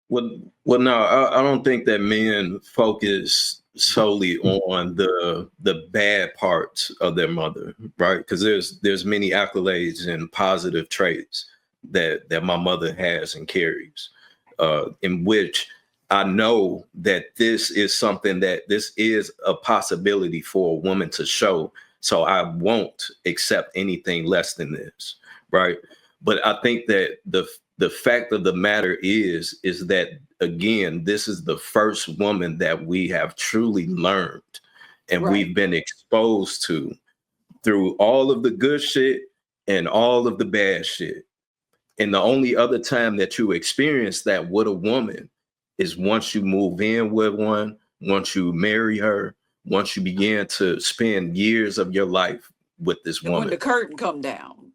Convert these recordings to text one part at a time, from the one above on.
Well, no, I don't think that men focus solely on the bad parts of their mother, right? Because there's many accolades and positive traits that my mother has and carries, in which I know that this is a possibility for a woman to show. So I won't accept anything less than this, right? But I think that the fact of the matter is that, again, this is the first woman that we have truly learned and Right. we've been exposed to through all of the good shit and all of the bad shit. And the only other time that you experience that with a woman is once you move in with one, once you marry her, once you begin to spend years of your life with this And when woman. the curtain come down.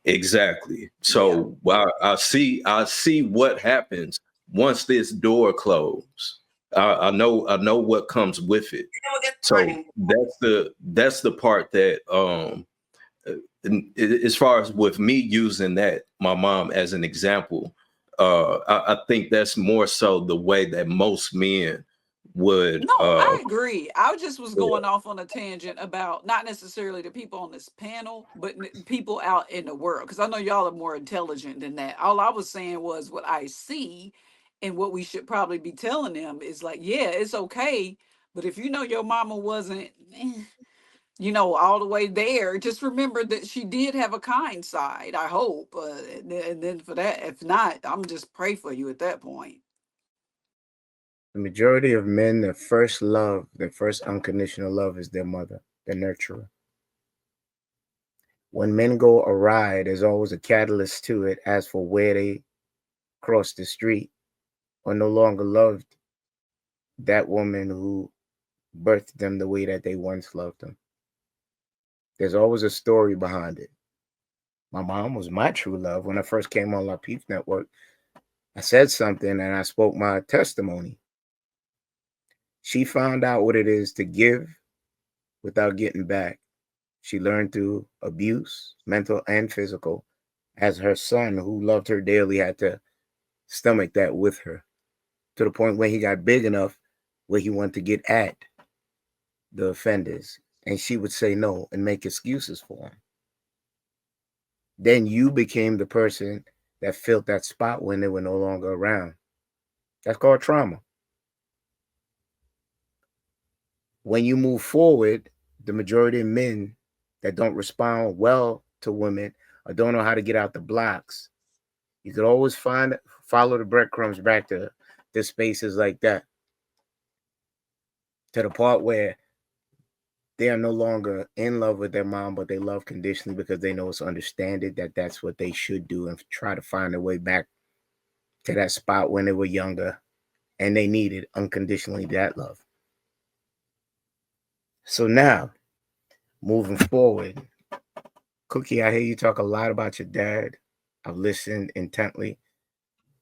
Exactly. Yeah. So I see what happens once this door closes. I know what comes with it. So that's the part that as far as with me using that my mom as an example, I think that's more so the way that most men would No, I agree. I just was yeah, going off on a tangent about not necessarily the people on this panel, but people out in the world. Because I know y'all are more intelligent than that. All I was saying was what I see, and what we should probably be telling them is like, yeah, it's okay. But if you know your mama wasn't, all the way there, just remember that she did have a kind side. I hope, and then for that, if not, I'm just pray for you at that point. The majority of men, their first love, their first unconditional love is their mother, their nurturer. When men go awry, there's always a catalyst to it as for where they cross the street or no longer loved that woman who birthed them the way that they once loved them. There's always a story behind it. My mom was my true love. When I first came on Lapeef Network, I said something and I spoke my testimony. She found out what it is to give without getting back. She learned through abuse, mental and physical, as her son, who loved her dearly, had to stomach that with her to the point where he got big enough where he wanted to get at the offenders. And she would say no and make excuses for him. Then you became the person that filled that spot when they were no longer around. That's called trauma. When you move forward, the majority of men that don't respond well to women or don't know how to get out the blocks, you could always follow the breadcrumbs back to spaces like that, to the part where they are no longer in love with their mom, but they love conditionally because they know it's understanding that that's what they should do and try to find their way back to that spot when they were younger and they needed unconditionally that love. So now, moving forward, Cookie, I hear you talk a lot about your dad. I've listened intently,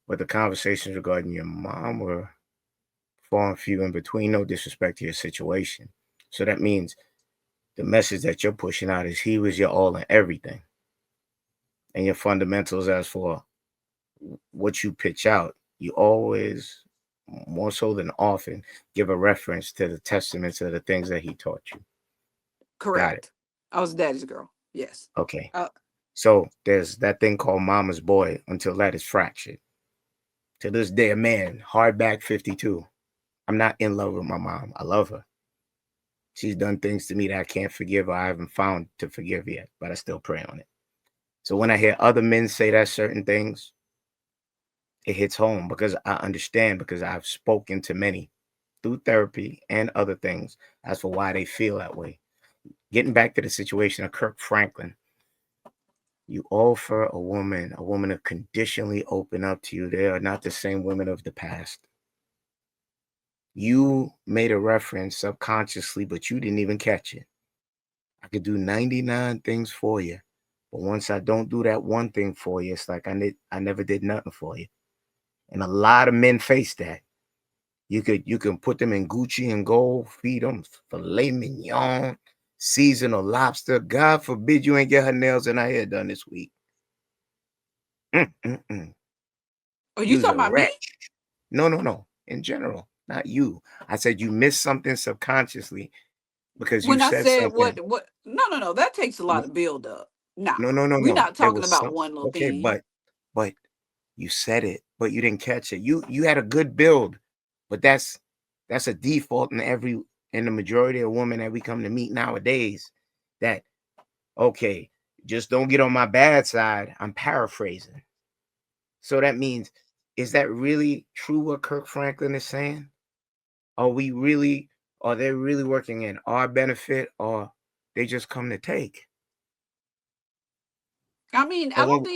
but the conversations regarding your mom were far and few in between. No disrespect to your situation. So that means the message that you're pushing out is he was your all and everything. And your fundamentals, as for what you pitch out, you always, more so than often, give a reference to the testaments of the things that he taught you. Got it. Correct. I was daddy's girl. Yes. Okay. Uh, So there's that thing called mama's boy until that is fractured. To this day, a man, hardback 52. I'm not in love with my mom. I love her. She's done things to me that I can't forgive or I haven't found to forgive yet, but I still pray on it. So when I hear other men say that certain things, it hits home because I understand, because I've spoken to many through therapy and other things as for why they feel that way. Getting back to the situation of Kirk Franklin, you offer a woman to conditionally open up to you. They are not the same women of the past. You made a reference subconsciously, but you didn't even catch it. I could do 99 things for you, but once I don't do that one thing for you, it's like I never did nothing for you. And a lot of men face that. You can put them in Gucci and gold, feed them filet mignon, seasonal lobster. God forbid you ain't get her nails and her hair done this week. Mm-mm-mm. are you You's talking a about me? wretch. No. In general, not you. I said you missed something subconsciously because you When I said said something. what no, that takes a lot of build up. Nah, we're No. not There talking was about some. one little Okay, thing. but you said it, but you didn't catch it. You had a good build, but that's a default in the majority of women that we come to meet nowadays. That okay, just don't get on my bad side. I'm paraphrasing. So that means, is that really true what Kirk Franklin is saying? Are they really working in our benefit, or they just come to take? I mean, And when,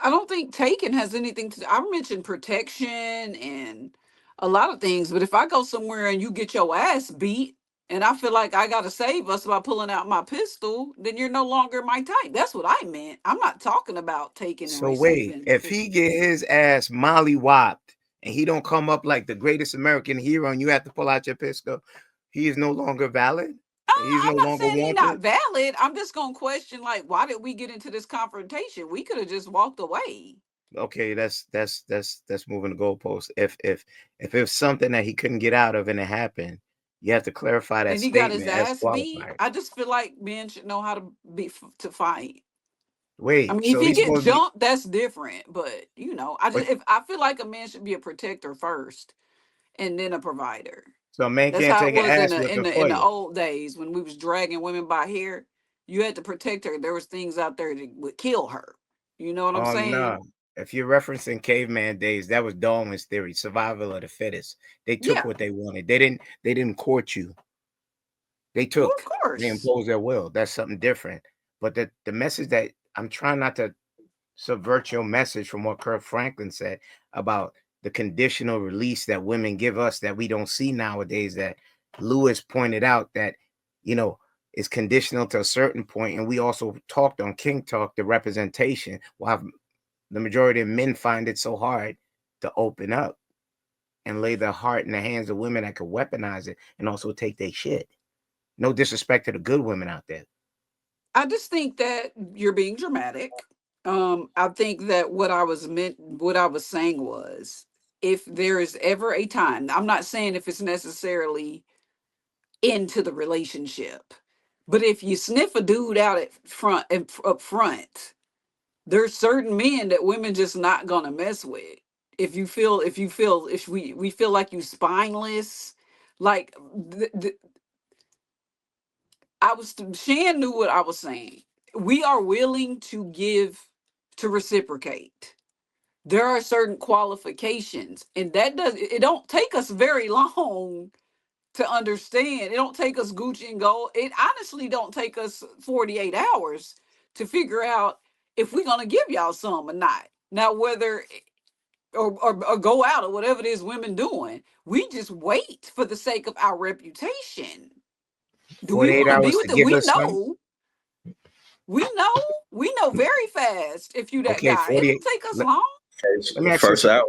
I don't think taking has anything to. I mentioned protection and a lot of things, but if I go somewhere and you get your ass beat, and I feel like I got to save us by pulling out my pistol, then you're no longer my type. That's what I meant. I'm not talking about taking and so wait, receiving. if he get his ass mollywopped and he don't come up like the greatest American hero, and you have to pull out your pistol, he is no longer valid. He's no I'm not longer saying he not wanted. valid. I'm just gonna question like, why did we get into this confrontation? We could have just walked away. Okay, that's moving the goalpost. If it's something that he couldn't get out of and it happened, you have to clarify that And he got his statement as ass beat. qualified. I just feel like men should know how to to fight. I Wait, mean, if so he he's get supposed to be, jumped, that's different. But I but just if I feel like a man should be a protector first, and then a provider. so a man That's can't how it take an was ass whipping in for the you. old days when we was dragging women by hair. You had to protect her. There was things out there that would kill her. You know what I'm saying? No. If you're referencing caveman days, that was Darwin's theory, survival of the fittest. They took Yeah. what they wanted. They didn't court you. They Well, of course. imposed their will. That's something different. But the message that I'm trying not to subvert your message from what Kirk Franklin said about the conditional release that women give us that we don't see nowadays, that Lewis pointed out that, is conditional to a certain point. And we also talked on King Talk, the representation, why the majority of men find it so hard to open up and lay their heart in the hands of women that could weaponize it and also take their shit. No disrespect to the good women out there. I just think that you're being dramatic. I think that what I was saying was, if there is ever a time, I'm not saying if it's necessarily into the relationship, but if you sniff a dude out up front, there's certain men that women just not gonna mess with. If we feel like you spineless, like Shan knew what I was saying. We are willing to to reciprocate. There are certain qualifications, and it don't take us very long to understand. It don't take us Gucci and gold. It honestly don't take us 48 hours to figure out if we're gonna give y'all some or not. Now, whether or go out or whatever it is women doing, we just wait for the sake of our reputation. Do we 48 want to be hours with to it? give us some. We know very fast if you that Okay, guy. It 48. don't take us Let, long. let me ask you First hour.